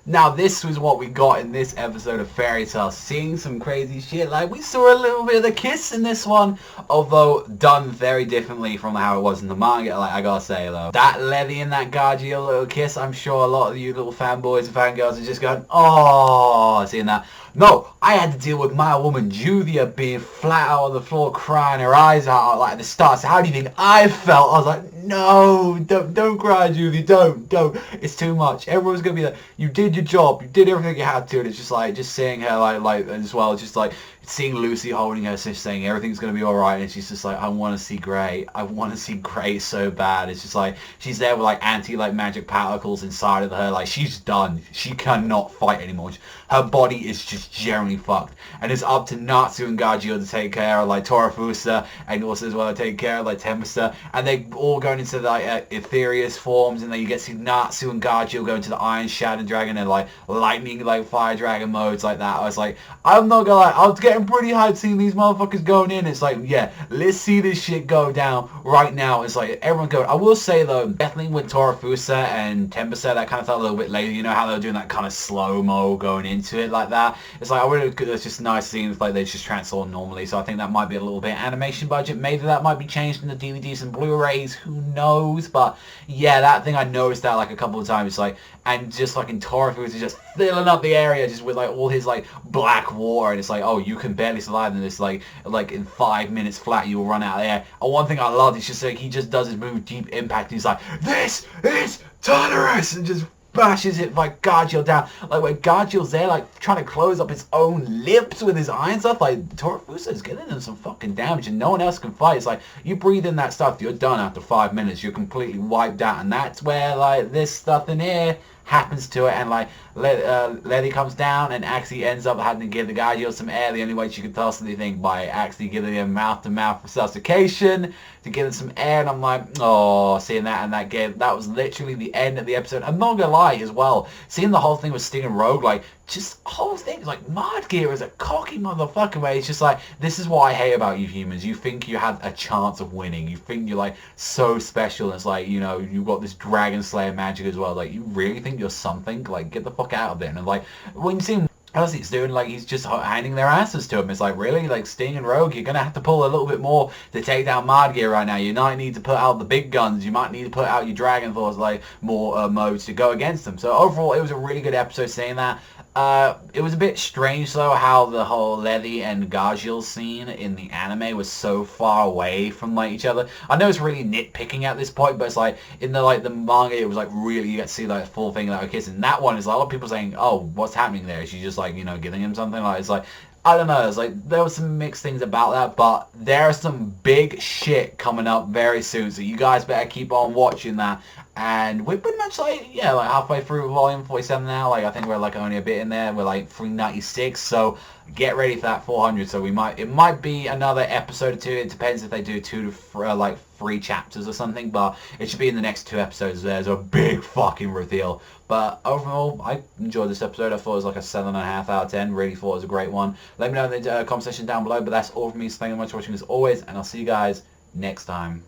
Now this was what we got in this episode of Fairy Tail, seeing some crazy shit. Like, we saw a little bit of the kiss in this one, although done very differently from how it was in the manga. Like, I gotta say though, that Levy and that Gajeel little kiss, I'm sure a lot of you little fanboys and fangirls are just going, oh, seeing that. No, I had to deal with my woman Julia being flat out on the floor crying her eyes out like at the start. So how do you think I felt? I was like, no, don't cry, Julia, don't. It's too much. Everyone's gonna be like, you did your job, you did everything you had to, and it's just like, just seeing her like as well, just like seeing Lucy holding her sister saying everything's gonna be alright, and she's just like, I want to see Grey. I want to see Grey so bad. It's just like, she's there with like magic particles inside of her, like she's done. She cannot fight anymore. Her body is just generally fucked, and it's up to Natsu and Gajeel to take care of like Torafusa, and also as well to take care of like Tempesta, and they all going into like ethereous forms, and then you get to see Natsu and Gajeel go into the Iron Shadow Dragon and like lightning like fire dragon modes like that. I was like, I'm not gonna lie, I was getting pretty hyped seeing these motherfuckers going in. It's like, yeah, let's see this shit go down right now. It's like everyone going. I will say though, definitely with Torafusa and Tempesta, that kind of felt a little bit later. You know how they were doing that kind of slow-mo going into it like that. It's like, it's just nice seeing like they just transform normally. So I think that might be a little bit animation budget. Maybe that might be changed in the DVDs and Blu-rays. Who knows? But yeah, that thing I noticed that like a couple of times. Like, and just like in Torafusa just filling up the area just with like all his like black water, and it's like, oh, you can barely survive in this. Like in 5 minutes flat you will run out of there. And one thing I love is just like he just does his move Deep Impact, and he's like, this is Tartarus, and just bashes it like Gajeel down. Like when Gajeel's there like trying to close up his own lips with his iron stuff, like Torafusa is getting him some fucking damage and no one else can fight. It's like, you breathe in that stuff, you're done after 5 minutes, you're completely wiped out. And that's where like this stuff in here happens to it, and like Levy comes down and actually ends up having to give the Gajeel some air. The only way she could possibly think, by actually giving him mouth-to-mouth resuscitation to give him some air. And I'm like, oh, seeing that, and that was literally the end of the episode. I'm not gonna lie as well, seeing the whole thing with Sting and Rogue, like just whole thing, like Mod Gear is a cocky motherfucker, mate. It's just like, this is what I hate about you humans. You think you have a chance of winning. You think you're like so special. It's like, you know, you've got this Dragon Slayer magic as well. Like, you really think you're something? Like, get the fuck out of there. And like, when you see him, else he's doing, like he's just handing their asses to him. It's like, really? Like Sting and Rogue, you're gonna have to pull a little bit more to take down Mod Gear right now. You might need to put out the big guns. You might need to put out your Dragon Force, like more modes to go against them. So overall, it was a really good episode saying that. It was a bit strange though how the whole Levy and Gajeel scene in the anime was so far away from like each other. I know it's really nitpicking at this point, but it's like in the manga it was like really, you get to see like the full thing like a kiss. And that one is like a lot of people saying, oh, what's happening there? Is she just like, you know, giving him something? Like, it's like, I don't know, it's like there were some mixed things about that, but there are some big shit coming up very soon, so you guys better keep on watching that. And we're pretty much like, yeah, like halfway through volume 47 now. Like, I think we're like only a bit in there. We're like 396, so get ready for that 400. So it might be another episode or two. It depends if they do 2 to 3 chapters or something, but it should be in the next 2 episodes. There's a big fucking reveal. But overall, I enjoyed this episode. I thought it was like a 7.5 out of 10. Really thought it was a great one. Let me know in the comment section down below. But that's all from me. So thank you very much for watching as always, and I'll see you guys next time.